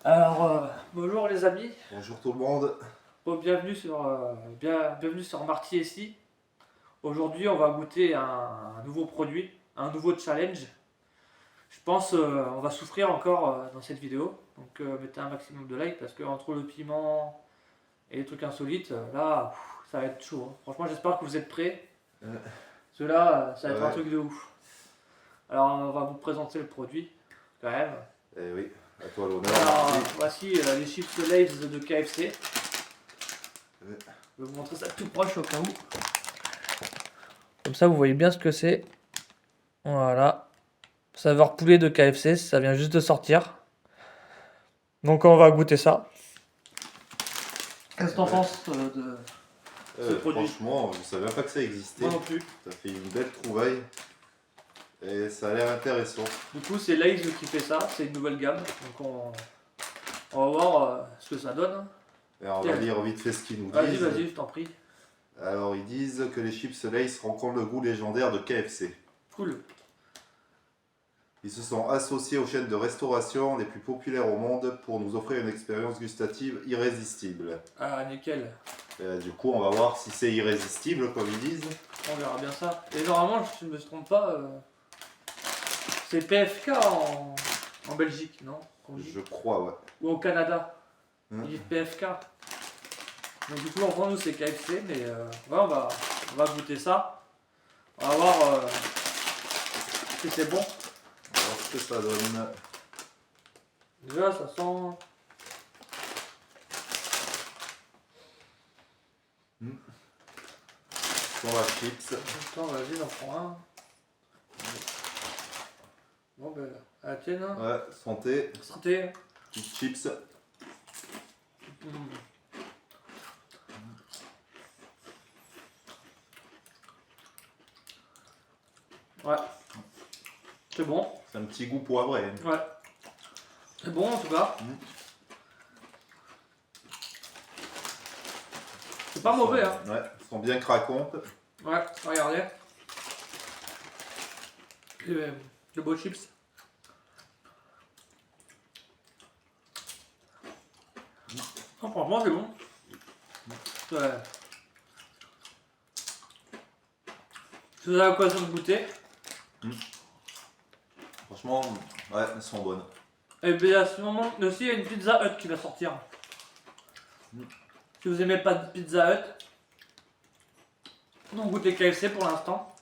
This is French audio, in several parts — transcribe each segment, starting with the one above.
Alors, bonjour les amis, Bonjour tout le monde. bienvenue sur Marty ici. Aujourd'hui, on va goûter un nouveau produit, un nouveau challenge. Je pense on va souffrir encore dans cette vidéo, donc mettez un maximum de likes parce que entre le piment et les trucs insolites, là, ça va être chaud, hein. Franchement, j'espère que vous êtes prêts. Euh, Parce que là, ça va être un ouais, truc de ouf. Alors, on va vous présenter le produit quand même. eh oui, à toi l'honneur, Alors, Marty. voici les chips Lay's de KFC. Euh, Je vais vous montrer ça tout proche au cas où. Comme ça, vous voyez bien ce que c'est. Voilà. Saveur poulet de KFC, ça vient juste de sortir. Donc on va goûter ça. Qu'est-ce que t'en ouais. penses de ce produit? Franchement, je savais même pas que ça existait. Moi non plus. Ça fait une belle trouvaille et ça a l'air intéressant. Du coup, c'est Lay's qui fait ça, c'est une nouvelle gamme. Donc on va voir ce que ça donne. Et on va lire vite fait ce qu'ils nous Vas-y, disent. vas-y, je t'en prie. Alors ils disent que les chips Lay's rencontrent le goût légendaire de KFC. Cool. Ils se sont associés aux chaînes de restauration les plus populaires au monde pour nous offrir une expérience gustative irrésistible. Ah, nickel. Du coup, on va voir si c'est irrésistible, comme ils disent. On verra bien ça. Et normalement, si je ne me trompe pas, c'est PFK en Belgique, non? Qu'on dit. Je crois, ouais. Ou au Canada. Hein? Ils disent PFK. Donc du coup en France nous c'est KFC mais ouais, on va goûter ça. On va voir si c'est bon. On va voir ce que ça donne. Déjà ça sent. Dans la chips. Attends, vas-y j'en prends un. Bon ben à la tienne. Hein. Ouais, santé. Santé. Petites chips. Mmh. Ouais. C'est bon. C'est un petit goût poivré. Ouais. C'est bon en tout cas. C'est pas mauvais hein. Ouais, elles sont bien craquantes. Ouais, regardez. De beaux chips. Non, franchement, c'est bon. Ouais. Si vous avez l'occasion de goûter. Franchement, ouais, elles sont bonnes. Et bien, à ce moment aussi, il y a une Pizza Hut qui va sortir. Si vous aimez pas de Pizza Hut, on goûte les KFC pour l'instant.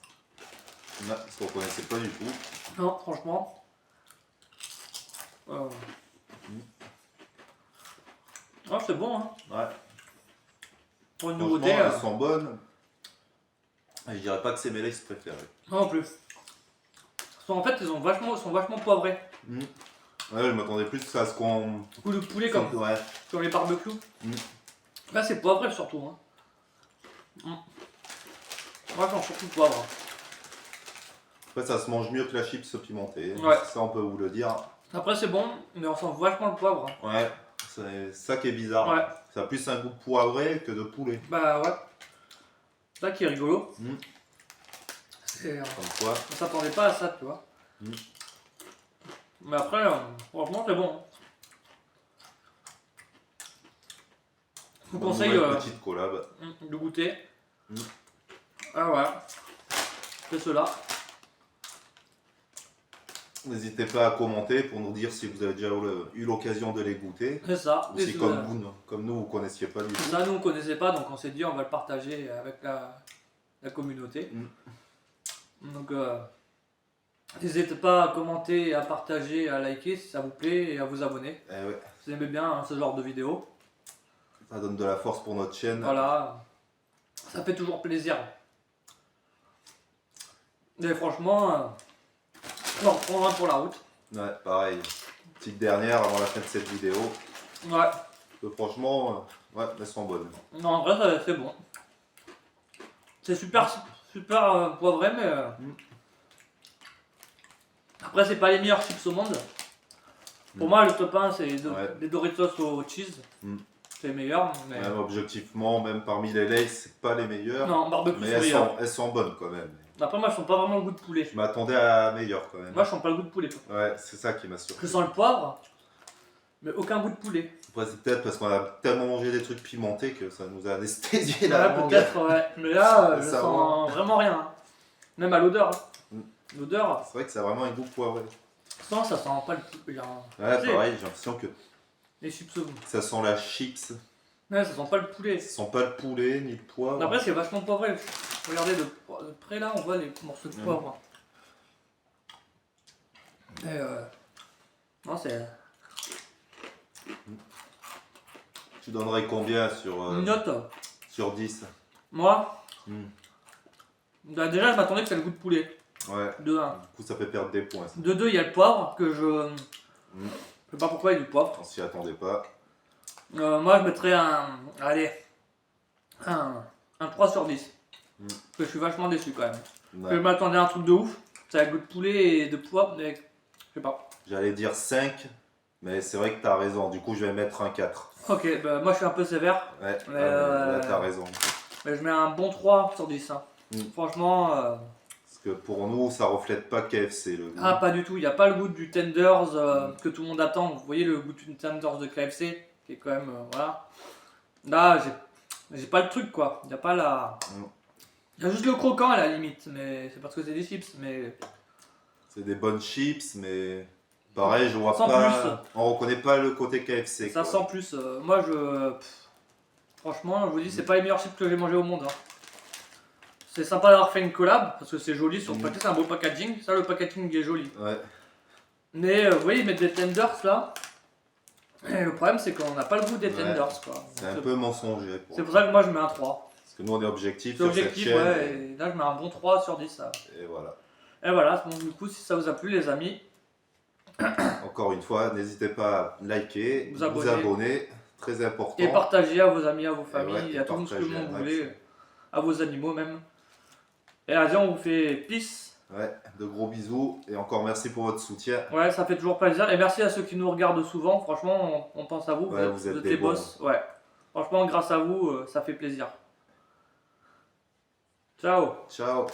Ouais, parce qu'on connaissait pas du tout. Non, franchement. Oh, c'est bon, hein. Ouais. Pour une Franchement, nouveauté. elles sont bonnes. Et je dirais pas que c'est mes Lay's préférés. Non, en plus. En fait, ils sont vachement poivrés. Ouais, je m'attendais plus à ce qu'on. Ou le poulet comme Ouais. sur les barbecues. Là, c'est poivré surtout. Hein. Moi, j'en surtout poivre. Après, ça se mange mieux que la chips pimentée. Ouais. Ça, on peut vous le dire. Après, c'est bon, mais on sent vachement le poivre. Ouais, c'est ça qui est bizarre. Ouais. Ça a plus un goût poivré que de poulet. Bah ouais. C'est ça qui est rigolo. Comme quoi. On s'attendait pas à ça, tu vois. Mais après, franchement, c'est bon. Je vous conseille Petite collab. de goûter. Ah ouais. C'est cela. N'hésitez pas à commenter pour nous dire si vous avez déjà eu l'occasion de les goûter. C'est ça. Ou si comme nous, vous ne connaissiez pas du tout. Ça, nous, on connaissait pas, donc on s'est dit, on va le partager avec la communauté. Donc, n'hésitez pas à commenter, à partager, à liker si ça vous plaît et à vous abonner. Eh ouais, Si vous aimez bien ce genre de vidéo. ça donne de la force pour notre chaîne. Voilà. Ça fait toujours plaisir. Et franchement, on en reprend un pour la route. Ouais, pareil. Petite dernière avant la fin de cette vidéo. Ouais. Franchement, ouais, elles sont bonnes. Non, en vrai, c'est bon. C'est super poivré, mais... Après, c'est pas les meilleurs chips au monde. Pour moi, le top 1, c'est les Doritos au cheese. C'est les meilleurs. Mais... Même objectivement, même parmi les Lay's, c'est pas les meilleurs. Non, barbecue, mais c'est meilleur. elles sont bonnes quand même. Après, moi, je sens pas vraiment le goût de poulet. Je m'attendais à meilleur quand même. Moi, je sens pas le goût de poulet. Ouais, c'est ça qui m'a surpris. Je sens le poivre. Mais aucun goût de poulet. Après, c'est peut-être parce qu'on a tellement mangé des trucs pimentés que ça nous a anesthésié la Ouais, langue. peut-être, ouais. Mais là, je Ça sens vraiment rien. Hein. Même à l'odeur. Hein. Mm. L'odeur, C'est vrai que ça a vraiment un goût poivré. sans ça sent pas le poulet. Ouais, Tu sais, pareil, j'ai l'impression que les chips saumon. ça sent la chips. Ouais, ça sent pas le poulet. Ça sent pas le poulet ni le poivre. Après, c'est vachement poivré. Regardez de près là, on voit les morceaux de poivre. Et non, c'est. Tu donnerais combien Une note. sur 10? Moi, Mm. bah, déjà, je m'attendais que ça ait le goût de poulet. Ouais. De 1. Du coup, ça fait perdre des points. Ça. De 2, il y a le poivre que je. Mm. Je sais pas pourquoi il y a du poivre. On s'y attendait pas. Moi, je mettrais un. Allez. Un 3 sur 10. Mm. Parce que je suis vachement déçu quand même. Ouais. Je m'attendais à un truc de ouf. Ça a le goût de poulet et de poivre, mais. Je sais pas. J'allais dire 5, mais c'est vrai que t'as raison. Du coup, je vais mettre un 4. Ok, bah, moi je suis un peu sévère. Ouais, Mais, là, t'as raison. Mais je mets un bon 3 sur 10. Hein. Mm. Franchement. Parce que pour nous, ça reflète pas KFC le goût. Ah, pas du tout. Il n'y a pas le goût du tenders que tout le monde attend. Vous voyez le goût du tenders de KFC, qui est quand même. Voilà. Là, j'ai pas le truc quoi. Il n'y a pas la. Mm. Il y a juste le croquant à la limite, mais c'est parce que c'est des chips. Mais C'est des bonnes chips, mais pareil, je vois Sans pas. plus. On reconnaît pas le côté KFC. ça quoi. sent plus. Moi, franchement, je vous dis, c'est pas les meilleurs chips que j'ai mangé au monde. Hein. C'est sympa d'avoir fait une collab parce que c'est joli sur le paquet, c'est un beau packaging. Ça, le packaging est joli. Ouais. Mais vous voyez, ils mettent des tenders là. Et le problème, c'est qu'on n'a pas le goût des Ouais. tenders quoi. C'est un peu mensonger. C'est pour ça que moi je mets un 3. Parce que nous, on est objectif C'est sur cette objectif, chaîne. ouais, et là je mets un bon 3 sur 10. Ça. Et voilà. Et voilà, donc du coup, si ça vous a plu, les amis, Encore une fois, n'hésitez pas à liker, Vous vous abonner, très important. et partagez à vos amis, à vos familles, ouais, et à tout ce que partagez vous un max. voulez, à vos animaux même. Et vas-y, on vous fait peace. Ouais, de gros bisous et encore merci pour votre soutien. Ouais, ça fait toujours plaisir. Et merci à ceux qui nous regardent souvent. Franchement, on pense à vous. Ouais, vous êtes des les bons. boss. Ouais. Franchement, grâce à vous, ça fait plaisir. Ciao. Ciao.